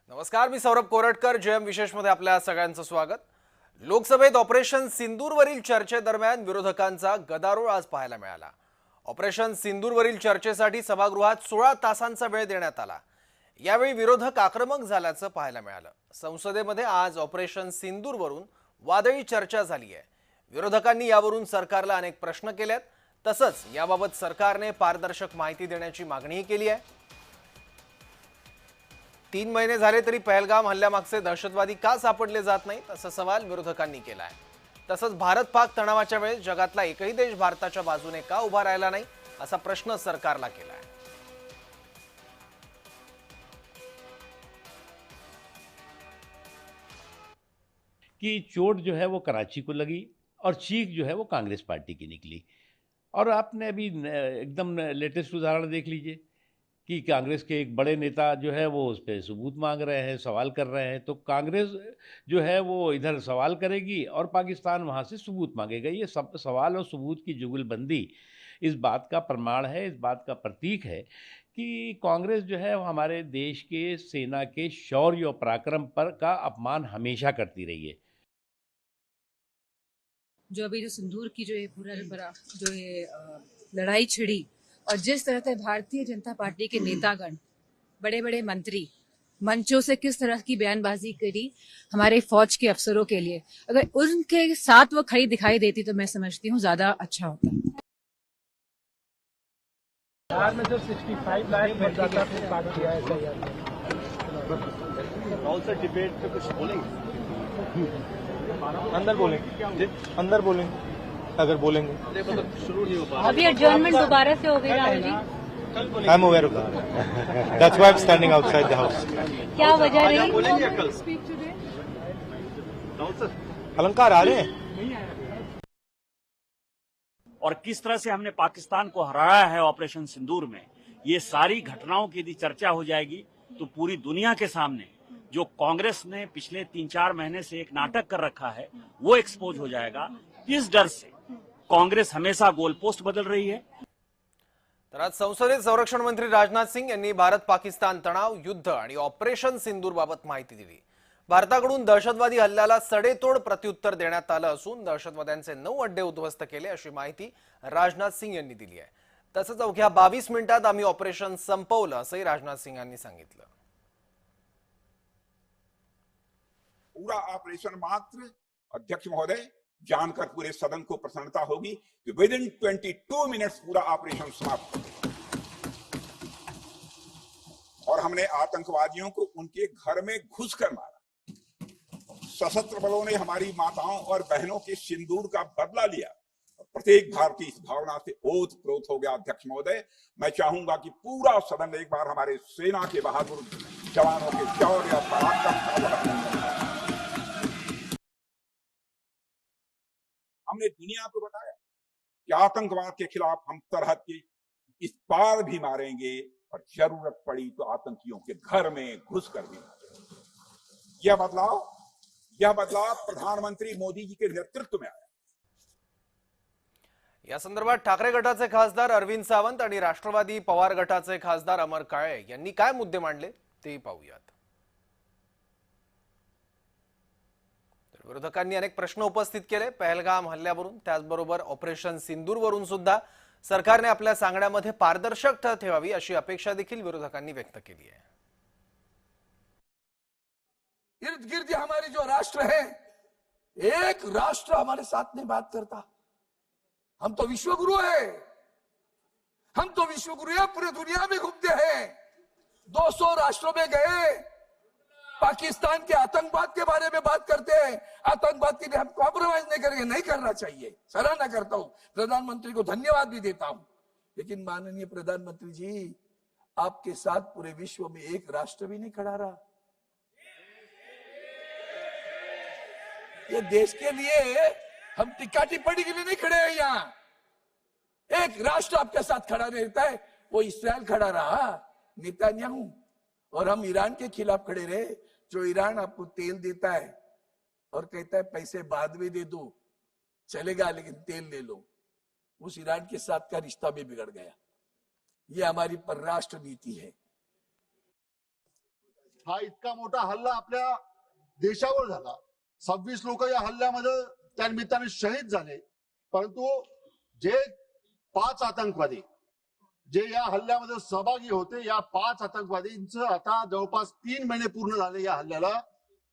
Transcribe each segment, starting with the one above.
नमस्कार, मी सौरभ कोरटकर. जयम विशेषमध्ये आपल्या सगळ्यांचं स्वागत. लोकसभेत ऑपरेशन सिंदूरवरील चर्चेदरम्यान विरोधकांचा गदारोळ आज पाहायला मिळाला. ऑपरेशन सिंदूरवरील चर्चेसाठी सभागृहात 16 तासांचा वेळ देण्यात आला. यावेळी विरोधक आक्रमक झाल्याचं पाहायला मिळालं. संसदेमध्ये आज ऑपरेशन सिंदूरवरून वादळी चर्चा झाली आहे. विरोधकांनी यावरून सरकारला अनेक प्रश्न केलेत. तसंच याबाबत सरकारने पारदर्शक माहिती देण्याची मागणीही केली आहे. 3 महिने झाले तरी पहलगाम हल्ल्यामागचे दहशतवादी का सापडले जात नाहीत असा सवाल विरोधकांनी केला आहे. तसंच भारत पाक तणावाच्या वेळेस जगातला एकही देश भारताच्या बाजूने का उभा राहिला नाही असा प्रश्न सरकारला केला आहे. कि चोट जो है वो कराची को लगी और चीख जो है वो कांग्रेस पार्टी की निकली। और आपने अभी एकदम लेटेस्ट उदाहरण देख लीजिए कि कांग्रेस के एक बड़े नेता जो है वो उस पर सबूत मांग रहे हैं, सवाल कर रहे हैं। तो कांग्रेस जो है वो इधर सवाल करेगी और पाकिस्तान वहाँ से सबूत मांगेगा। ये सब सवाल और सबूत की जुगलबंदी इस बात का प्रमाण है, इस बात का प्रतीक है कि कांग्रेस जो है वो हमारे देश के सेना के शौर्य और पराक्रम पर का अपमान हमेशा करती रही है। जो अभी जो सिंदूर की जो ये पूरा बड़ा जो ये लड़ाई छिड़ी और जिस तरह से भारतीय जनता पार्टी के नेतागण, बड़े बड़े मंत्री मंचों से किस तरह की बयानबाजी करी हमारे फौज के अफसरों के लिए, अगर उनके साथ वो खड़ी दिखाई देती तो मैं समझती हूँ ज्यादा अच्छा होता। बिहार में जो 65 लाख मतदाता को काट दिया है कौन सा डिबेट पे कुछ बोलेंगे? अंदर बोलेंगे, अंदर बोलेंगे अगर बोलेंगे। मतलब शुरू नहीं हो पा अभी एडजर्नमेंट दोबारा से हो गई Rahul ji. I am aware of that, that's why I am standing outside the house. क्या वजह रही? बोलेंगे कल कौन सा अलंकार आ रहे हैं और किस तरह से हमने पाकिस्तान को हराया है ऑपरेशन सिंदूर में, ये सारी घटनाओं की यदि चर्चा हो जाएगी तो पूरी दुनिया के सामने जो कांग्रेस ने पिछले 3-4 महीने से एक नाटक कर रखा है वो एक्सपोज हो जाएगा। इस डर से कांग्रेस हमेशा गोल पोस्ट बदल रही है। तर आज संसदेत संरक्षण मंत्री राजनाथ सिंह यांनी भारत पाकिस्तान तणाव, युद्ध आणि ऑपरेशन सिंदूरबाबत माहिती दिली. भारताकडून दहशतवादी हल्ल्याला सडेतोड प्रत्युत्तर देण्यात आलं असून दहशतवाद्यांचे 9 अड्डे उद्ध्वस्त केले अशी माहिती राजनाथ सिंह यांनी दिली आहे. तसंच अवघ्या 22 मिनिटात आम्ही ऑपरेशन संपवलं असंही राजनाथ सिंह यांनी सांगितलं. पूरा ऑपरेशन मात्र अध्यक्ष महोदय जानकर पूरे सदन को प्रसन्नता होगी कि विद इन 22 मिनट्स पूरा ऑपरेशन समाप्त और हमने आतंकवादियों को उनके घर में घुसकर मारा। सशस्त्र बलों ने हमारी माताओं और बहनों के सिंदूर का बदला लिया। प्रत्येक भारतीय इस भावना से ओतप्रोत हो गया। अध्यक्ष महोदय, मैं चाहूंगा कि पूरा सदन एक बार हमारे सेना के बहादुर जवानों के शौर्य और पराक्रम का हमने दुनिया को बताया कि आतंकवाद के खिलाफ हम सरहद के इस पार भी मारेंगे और जरूरत पड़ी तो आतंकियों के घर में घुसकर भी मारेंगे। यह बदलाव प्रधानमंत्री मोदी जी के नेतृत्व में आया. या संदर्भात ठाकरे गटाचे खासदार अरविंद सावंत आणि राष्ट्रवादी पवार गटाचे खासदार अमर काळे यांनी काय मुद्दे मांडले ते पाहूयात. विरोधकांनी अनेक प्रश्न उपस्थित केले. पहलगाम हल्ल्यावरून, त्याचबरोबर ऑपरेशन सिंदूरवरून सुद्धा सरकारने आपल्या सांगण्यामध्ये पारदर्शकता ठेवावी अशी अपेक्षा देखील विरोधकांनी व्यक्त केली आहे. इर्द गिर्द हमारे जो राष्ट्र है, एक राष्ट्र हमारे साथ नहीं बात करता। हम तो विश्वगुरु है, हम तो विश्वगुरु है, पूरे दुनिया में घूमते हैं, 200 राष्ट्रों में गए, पाकिस्तान के आतंकवाद के बारे में बात करते हैं। आतंकवाद के लिए हम कॉम्प्रोमाइज नहीं करेंगे, नहीं करना चाहिए, सराहना करता हूं, प्रधानमंत्री को धन्यवाद भी देता हूं। लेकिन माननीय प्रधानमंत्री जी, आपके साथ पूरे विश्व में एक राष्ट्र भी नहीं खड़ा रहा। ये देश के लिए हम टिक्का टिप्पणी के लिए नहीं खड़े हैं। यहाँ एक राष्ट्र आपके साथ खड़ा रहता है, वो इस्राइल खड़ा रहा, नेतन्याहू, और हम ईरान के खिलाफ खड़े रहे, जो ईरान आपको तेल देता है और कहता है पैसे बाद में दे दो, चलेगा लेकिन तेल ले लो। उस ईरान के साथ का रिश्ता भी बिगड़ गया। ये हमारी परराष्ट्र नीति है। हा इतका मोठा हल्ला आपल्या देशावर झाला. 26 लोक या हल्ल्यामध्ये त्या निमित्ताने शहीद झाले. परंतु जे 5 आतंकवादी जे या हल्ल्यामध्ये सहभागी होते, या 5 आतंकवादींचं आता जवळपास 3 महिने पूर्ण झाले या हल्ल्याला.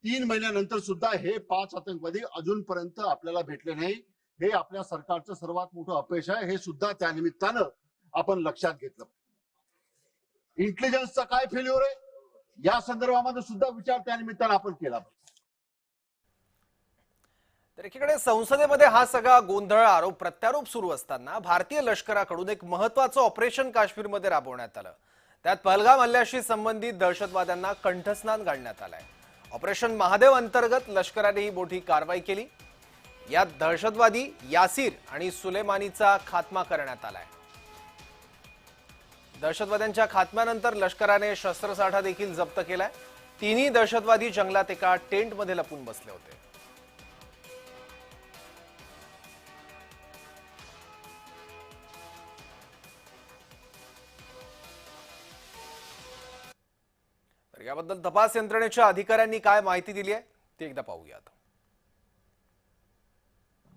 3 महिन्यानंतर सुद्धा हे 5 आतंकवादी अजूनपर्यंत आपल्याला भेटले नाही. हे आपल्या सरकारचं सर्वात मोठं अपयश आहे. हे सुद्धा त्या निमित्तानं आपण लक्षात घेतलं. इंटेलिजन्सचा काय फेल्युअर आहे या संदर्भामध्ये सुद्धा विचार त्या निमित्तानं आपण केला. तर एकीकडे संसदेमध्ये हा सगळा गोंधळ आरोप प्रत्यारोप सुरू असताना भारतीय लष्कराकडून एक महत्त्वाचं ऑपरेशन काश्मीरमध्ये राबवण्यात आलं. त्यात पहलगाम हल्ल्याशी संबंधित दहशतवाद्यांना कंठस्नान घालण्यात आलंय. ऑपरेशन महादेव अंतर्गत लष्कराने ही मोठी कारवाई केली. यात दहशतवादी यासीर आणि सुलेमानीचा खात्मा करण्यात आलाय. दहशतवाद्यांच्या खात्म्यानंतर लष्कराने शस्त्रसाठा देखील जप्त केलाय. तिन्ही दहशतवादी जंगलात एका टेंटमध्ये लपून बसले होते. तर याबद्दल तपास यंत्रणेच्या अधिकाऱ्यांनी काय माहिती दिली आहे ते एकदा पाहूयात.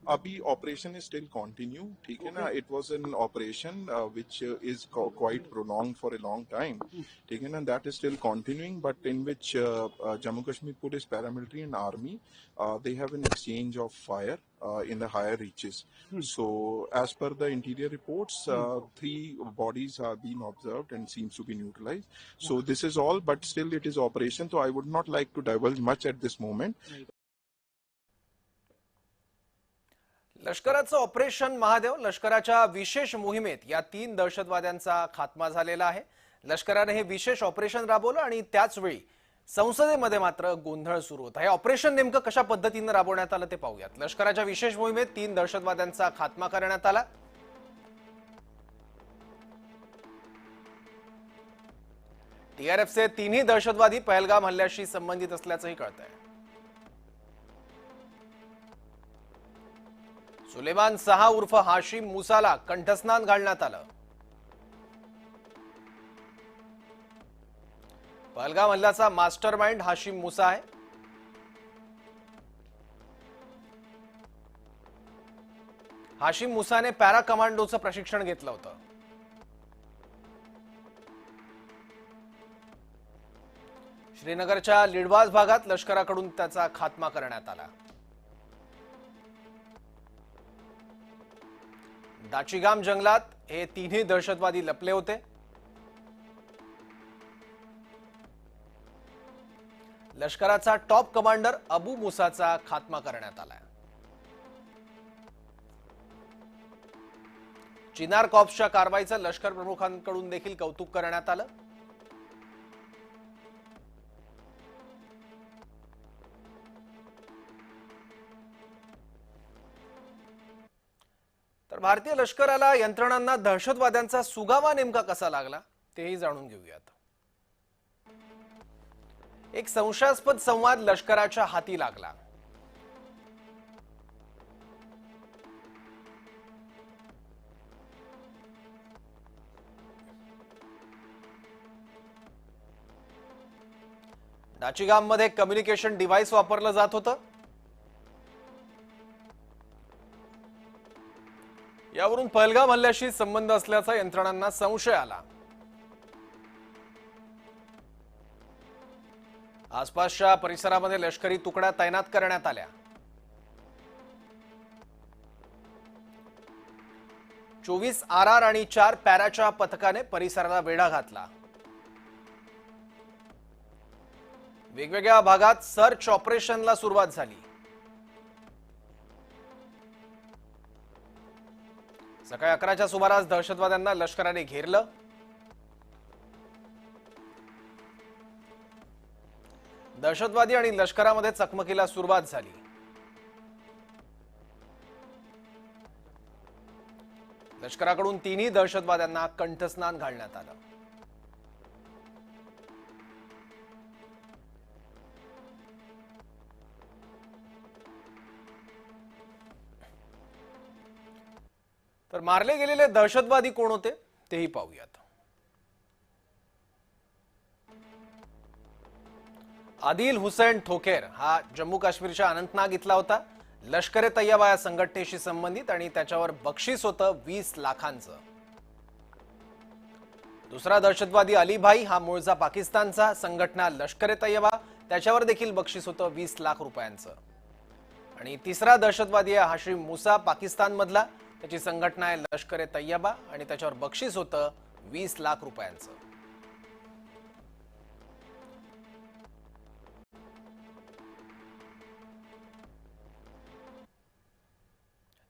अभी ऑपरेशन इज स्टिल कंटिन्यू, ठीक है ना. It was an operation which is quite prolonged for a long time, ठीक है ना. That is still continuing, but in which Jammu Kashmir Police, paramilitary and army, they have an exchange of fire in the higher reaches. So as per the interior reports, 3 bodies have been observed and seems to be neutralized. So this is all, but still it is operation, so I would not like to divulge much at this moment. लष्कराचं operation Mahadev लष्कराच्या विशेष मोहिमेत या 3 दहशतवाद्यांचा खात्मा झालेला आहे. लष्कराने हे विशेष operation राबवलं आणि त्याच वेळी संसदेमध्ये मात्र गोंधळ सुरू होता. हे ऑपरेशन नेमकं कशा पद्धतीने राबवण्यात आलं ते पाहूयात. लष्कराच्या विशेष मोहिमेत 3 दहशतवाद्यांचा खात्मा करण्यात आला. टीआरएफचे 3ही दहशतवादी पहलगाम हल्ल्याशी संबंधित असल्याचंही कळतंय. सुलेमान सहा उर्फ हाशिम मुसाला कंठस्नान घालण्यात आलं. पहलगाम हल्ल्याचा मास्टरमाइंड हाशिम मुसा आहे. हाशिम मुसाने पॅरा कमांडोचं प्रशिक्षण घेतलं होतं. श्रीनगरच्या लिडवास भागात लष्कराकडून त्याचा खात्मा करण्यात आला. दाचीगाम जंगलात हे 3ही दहशतवादी लपले होते. लष्कराचा टॉप कमांडर अबू मुसाचा खात्मा करण्यात आला. चिनार कॉर्प्सच्या कारवाईचं लष्कर प्रमुखांकडून देखील कौतुक करण्यात आलं. तर भारतीय लष्कराला यंत्रणांना दहशतवाद्यांचा सुगावा नेमका कसा लागला तेही जाणून घेऊयात. एक संशयास्पद संवाद लष्कराच्या हाती लागला. दाचीगाममध्ये कम्युनिकेशन डिव्हाइस वापरलं जात होतं. यावरून पहलगाम हल्ल्याशी संबंध असल्याचा यंत्रणांना संशय आला. आसपासच्या परिसरामध्ये लष्करी तुकड्या तैनात करण्यात आल्या. 24 RR आणि 4 पॅराच्या पथकाने परिसराला वेढा घातला. वेगवेगळ्या भागात सर्च ऑपरेशनला सुरुवात झाली. सकाळी 11च्या सुमारास दहशतवाद्यांना लष्कराने घेरलं. दहशतवादी आणि लष्करामध्ये चकमकीला सुरुवात झाली. लष्कराकडून 3ही दहशतवाद्यांना कंठस्नान घालण्यात आलं. तर मारले गेलेले दहशतवादी कोण होते तेही पाहूयात. आदिल हुसैन ठोकेर हा जम्मू काश्मीरच्या अनंतनाग इथला होता. लष्कर ए तय्यबा या संघटनेशी संबंधित आणि त्याच्यावर बक्षीस होतं 20 लाखांचं. दुसरा दहशतवादी अलीभाई हा मूळचा पाकिस्तानचा. संघटना लष्कर ए तय्यबा, त्याच्यावर देखील बक्षीस होतं 20 लाख रुपयांचं. आणि तिसरा दहशतवादी आहे हाशिम मुसा, पाकिस्तानमधला. त्याची संघटना आहे लष्कर ए तय्यबा आणि त्याच्यावर बक्षीस होतं 20 लाख रुपयांचं.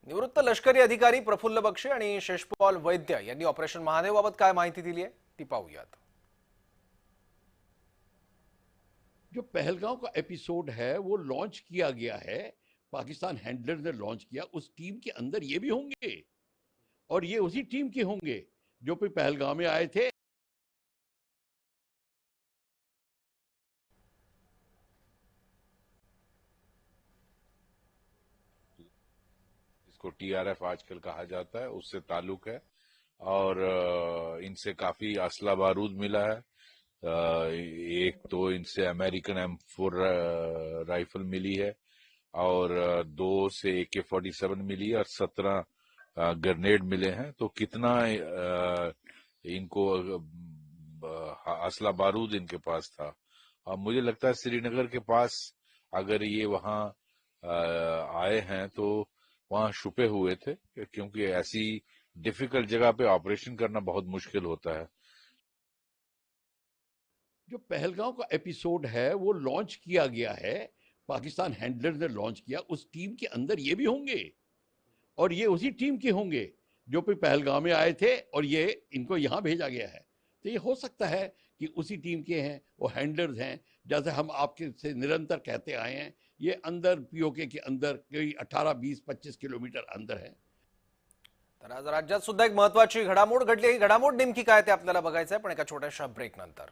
निवृत्त लष्करी अधिकारी प्रफुल्ल बक्षी आणि शेषपाल वैद्य यांनी ऑपरेशन महादेवबाबत काय माहिती दिली आहे ती पाहूयात. जो पहलगांव का एपिसोड है वो लॉन्च किया गया है, पाकिस्तान हैंडलर्स ने लॉन्च किया. उस टीम के अंदर ये भी होंगे और ये उसी टीम के होंगे जो भी पहलगांव में आए थे. इसको टीआरएफ आजकल कहा जाता है, उससे ताल्लुक है और इनसे काफी असला बारूद मिला है. एक तो इनसे अमेरिकन M4 राइफल मिली है और 2 से AK-47 मिली है और 17 ग्रेनेड मिले हैं. तो कितना इनको असला बारूद इनके पास था. और मुझे लगता है श्रीनगर के पास अगर ये वहां आए हैं तो वहां छुपे हुए थे, क्योंकि ऐसी डिफिकल्ट जगह पे ऑपरेशन करना बहुत मुश्किल होता है. जो पहलगांव का एपिसोड है वो लॉन्च किया गया है, पाकिस्तान हैंडलर्स ने लॉन्च किया. उस टीम के अंदर ये भी होंगे और ये उसी टीम के होंगे जो भी पहलगांव में आए थे और ये इनको यहाँ भेजा गया है. तो ये हो सकता है कि उसी टीम के हैं, वो हैंडलर्स हैं. जैसे हम आपके से निरंतर कहते आए हैं, ये अंदर पीओके के अंदर कोई 18, 20, 25 किलोमीटर अंदर है. तर आज राज्यात सुद्धा एक महत्वाची घडामोड घडली. ही घडामोड नेमकी काय ते आपल्याला बघायचं आहे, पण एका छोट्याशा ब्रेक नंतर.